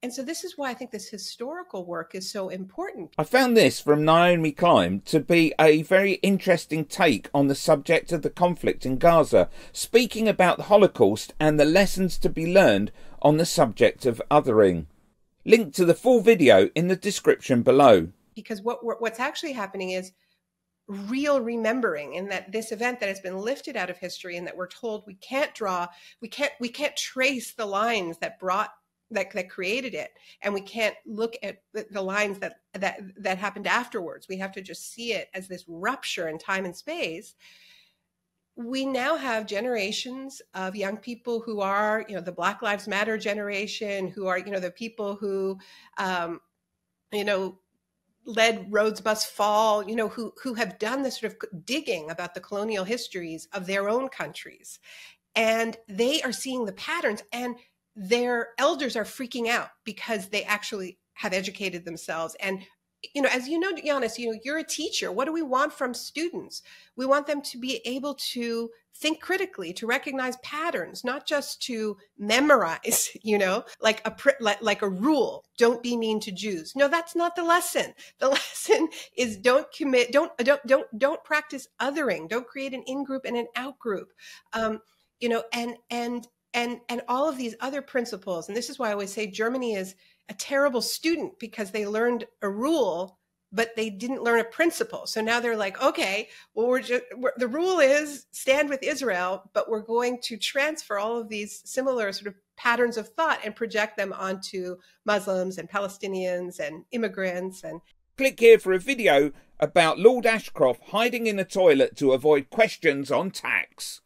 And so this is why I think this historical work is so important. I found this from Naomi Klein to be a very interesting take on the subject of the conflict in Gaza, speaking about the Holocaust and the lessons to be learned on the subject of othering. Link to the full video in the description below. Because what's actually happening is real remembering, in that this event that has been lifted out of history and that we're told we can't trace the lines that created it, and we can't look at the lines that happened afterwards. We have to just see it as this rupture in time and space. We now have generations of young people who are, the Black Lives Matter generation, who are, the people who, led Rhodes Must Fall, who have done this sort of digging about the colonial histories of their own countries. And they are seeing the patterns, and their elders are freaking out because they actually have educated themselves. And, as you know, Giannis, you're a teacher. What do we want from students? We want them to be able to think critically, to recognize patterns, not just to memorize, like a rule. Don't be mean to Jews. No, that's not the lesson. The lesson is don't practice othering. Don't create an in-group and an out-group. And all of these other principles. And this is why I always say Germany is a terrible student, because they learned a rule, but they didn't learn a principle. So now they're like, okay, well, the rule is stand with Israel, but we're going to transfer all of these similar sort of patterns of thought and project them onto Muslims and Palestinians and immigrants. And click here for a video about Lord Ashcroft hiding in a toilet to avoid questions on tax.